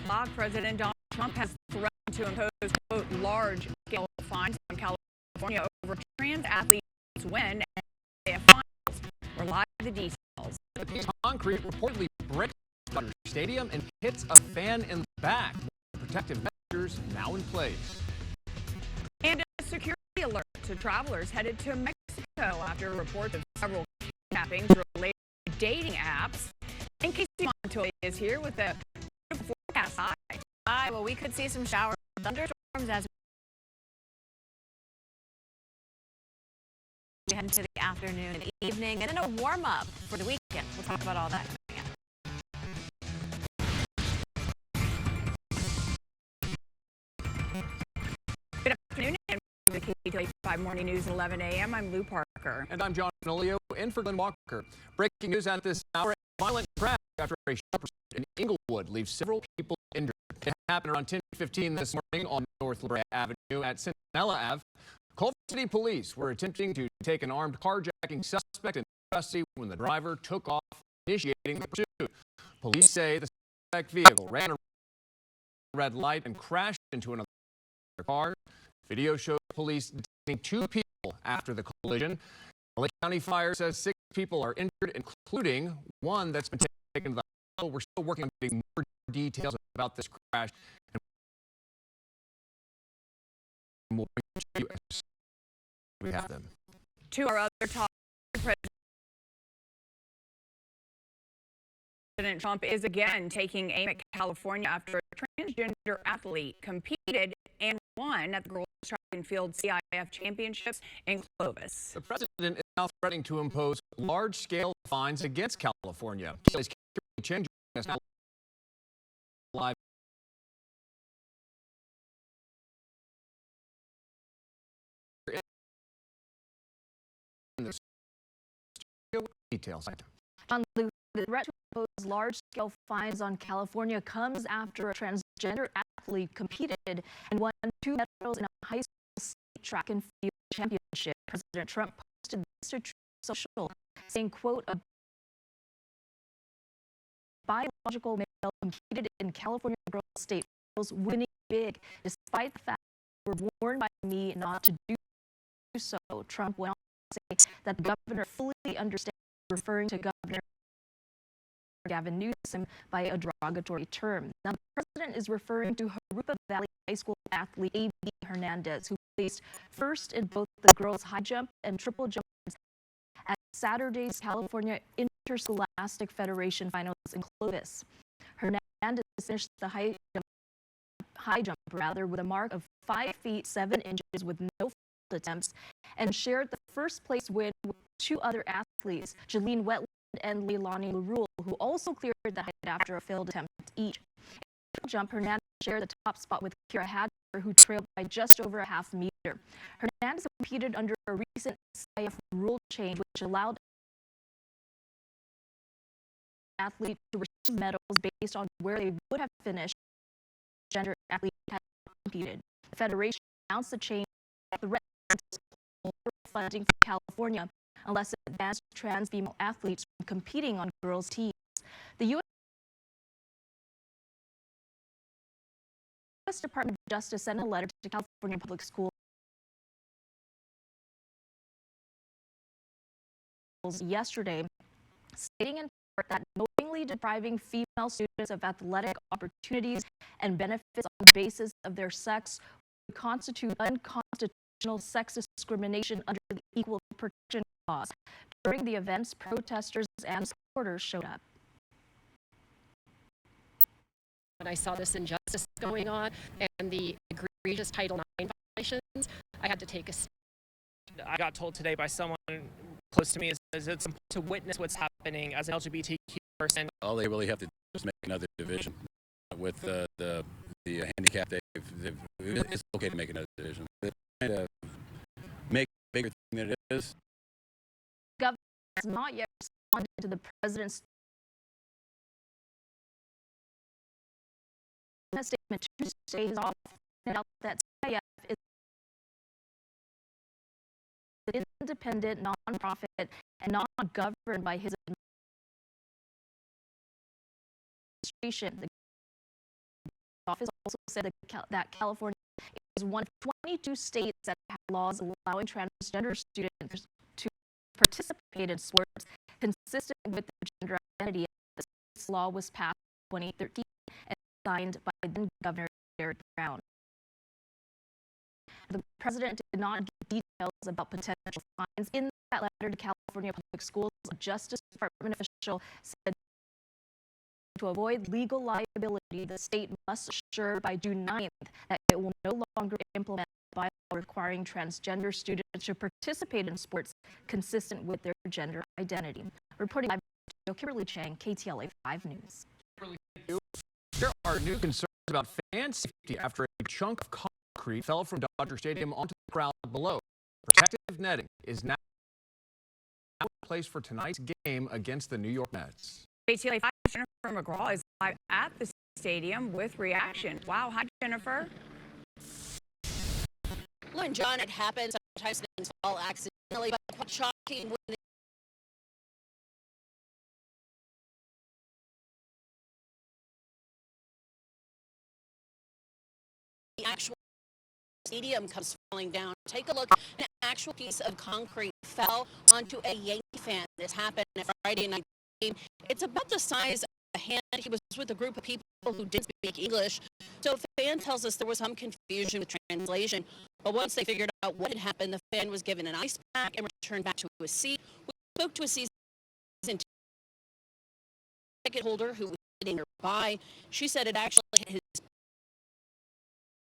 o'clock, President Donald Trump has threatened to impose, quote, large-scale fines on California over trans athletes win and finals. We're live with the details. The concrete reportedly breaks Dodger Stadium and hits a fan in the back. Protective measures now in place. And a security alert to travelers headed to Mexico after reports of several kidnappings related to dating apps. And Casey Montoya is here with a beautiful forecast. Hi. Well, we could see some showers, thunderstorms as we head into the afternoon and evening, and then a warm-up for the weekend. We'll talk about all that coming up. Good afternoon, and the Ktladt 5 Morning News at 11 a.m. I'm Lou Parker. And I'm John Olio, in for Glenn Walker. Breaking news at this hour: a violent crash after a sharp pursuit in Inglewood leaves several people injured. It happened around 10:15 this morning on North La Brea Avenue at Centinela Ave. Culver City police were attempting to take an armed carjacking suspect into custody when the driver took off, initiating the pursuit. Police say the suspect vehicle ran a red light and crashed into another car. Video shows police detaining 2 people after the collision. The Lake County Fire says 6 people are injured, including one that's been taken to the hospital. We're still working on getting more details about this crash, and we'll bring to you as we have them. To our other top, President Trump is again taking aim at California after a transgender athlete competed and won at the girls' track and field CIF championships in Clovis. The president is now threatening to impose large-scale fines against California. Changing us now live. In the studio details. John Luke, the threat to impose large-scale fines on California comes after a transgender athlete competed and won 2 medals in a high school state track and field championship. President Trump posted this to social, saying, quote, a biological male competed in California girls state finals, winning big, despite the fact they were warned by me not to do so. Trump went on to say that the governor fully understands referring to Governor Gavin Newsom by a derogatory term. Now, the president is referring to Jurupa Valley High School athlete A.B. Hernandez, who placed first in both the girls' high jump and triple jump at Saturday's California Interscholastic Federation finals in Clovis. Hernandez finished the high jump with a mark of 5 feet 7 inches with no failed attempts, and shared the first place win with 2 other athletes, Jalene Wetland and Leilani LaRue, who also cleared the height after a failed attempt each. In the triple jump, Hernandez shared the top spot with Kira Hadler, who trailed by just over a half meter. Hernandez competed under a recent CIF rule change, which allowed athletes to receive medals based on where they would have finished if gender athlete had competed. The federation announced the change threatens funding for California unless it bans trans female athletes from competing on girls' teams. The U.S. Department of Justice sent a letter to California Public Schools yesterday, stating in part that knowingly depriving female students of athletic opportunities and benefits on the basis of their sex would constitute unconstitutional sex discrimination under the Equal Protection Clause. During the events, protesters and supporters showed up. When I saw this injustice going on and the egregious Title IX violations, I had to take a step. I got told today by someone close to me is it's important to witness what's happening as an LGBTQ person. All they really have to do is make another division with the handicap. It's okay to make another division. They're trying to make a bigger thing than it is. The governor has not yet responded to the president's statement Tuesday. His office pointed out that CIF is an independent, nonprofit, and not governed by his administration. The also said that California is one of 22 states that have laws allowing transgender students to participate in sports consistent with their gender identity. This law was passed in 2013 and signed by then Governor Derek Brown. The president did not give details about potential fines. In that letter to California Public Schools, a Justice Department official said to avoid legal liability, the state must assure by June 9th that it will no longer implement a bylaw requiring transgender students to participate in sports consistent with their gender identity. Reporting live, Kimberly Chang, KTLA 5 News. There are new concerns about fan safety after a chunk of concrete fell from Dodger Stadium onto the crowd below. Protective netting is now in place for tonight's game against the New York Mets. KTLA 5 Jennifer McGraw is live at the stadium with reaction. Wow, hi Jennifer. And John, it happens. Sometimes things fall accidentally, but quite shocking when the actual stadium comes falling down. Take a look. An actual piece of concrete fell onto a Yankee fan. This happened at Friday night game. It's about the size of a hand. He was with a group of people who didn't speak English. So the fan tells us there was some confusion with translation. But once they figured out what had happened, the fan was given an ice pack and returned back to his seat. We spoke to a season ticket holder who was sitting nearby. She said it actually hit his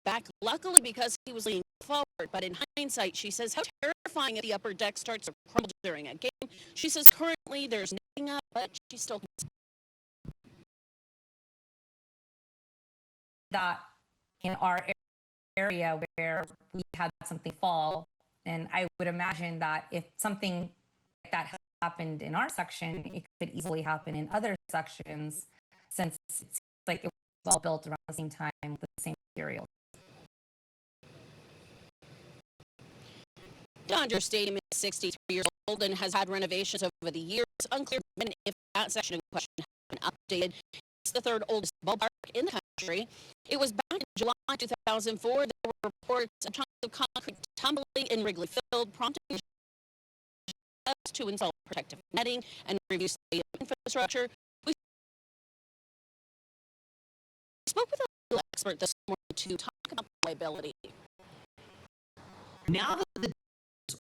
back, luckily because he was leaning forward. But in hindsight, she says how terrifying if the upper deck starts to crumble during a game. She says currently there's nothing up, but she's still that in our area where we had something fall, and I would imagine that if something like that happened in our section, it could easily happen in other sections, since it seems like it was all built around the same time with the same materials. Dodger Stadium is 63 years old and has had renovations over the years. It's unclear if that section in question has been updated. It's the third oldest ballpark in the country. It was back in July 2004. There were reports of chunks of concrete tumbling in Wrigley Field, prompting us to install protective netting and review stadium infrastructure. We spoke with a legal expert this morning to talk about liability. Now that the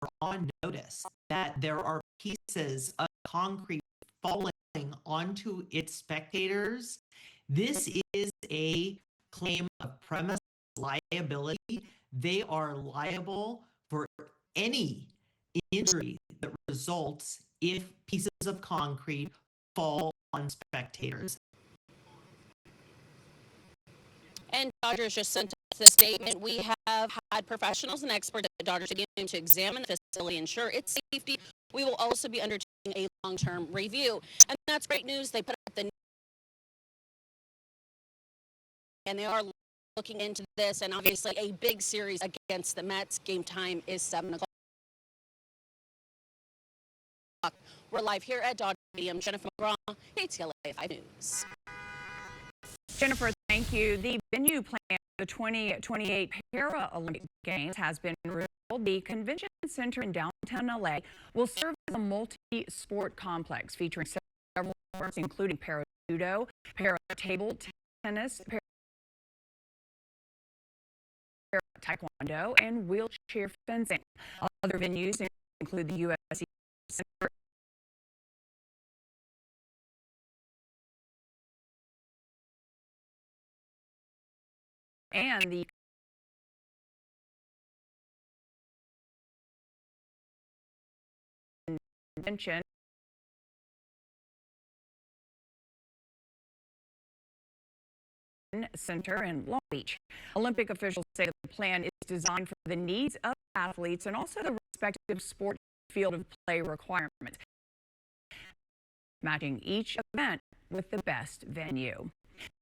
are on notice that there are pieces of concrete falling onto its spectators, this is a claim of premise liability. They are liable for any injury that results if pieces of concrete fall on spectators. And Dodgers just sent us the statement. We have had professionals and experts at Dodger Stadium to examine the facility, ensure its safety. We will also be undertaking a long-term review. And that's great news. They put up and they are looking into this, and obviously a big series against the Mets. Game time is 7 o'clock. We're live here at Dodger Stadium. Jennifer McGraw, KTLA 5 News. Jennifer, thank you. The venue plan for the 2028 Paralympic Games has been revealed. The convention center in downtown LA will serve as a multi-sport complex featuring several sports, including para-judo, para-table tennis, para-taekwondo, and wheelchair fencing. Other venues include the USC Center and the convention center in Long Beach. Olympic officials say the plan is designed for the needs of athletes and also the respective sport field of play requirements, matching each event with the best venue.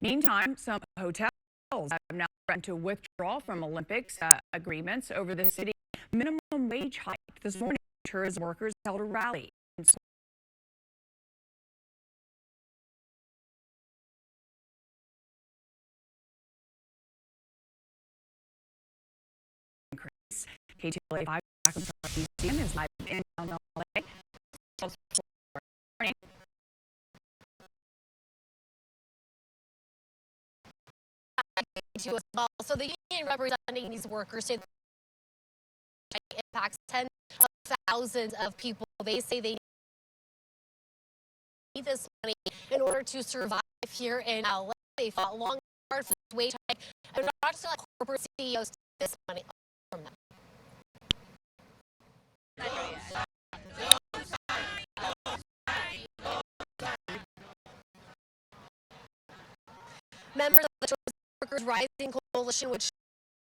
Meantime, some hotels have now threatened to withdraw from Olympics agreements over the city minimum wage hike. This morning, tourism workers held a rally KTLA 5 back in museum is live in LA. As well. So the union representing these workers say it impacts tens of thousands of people. They say they need this money in order to survive here in LA. They fought long hard for this wage hike, and not just let corporate CEOs take this money from them. Members of the Workers Rising Coalition, which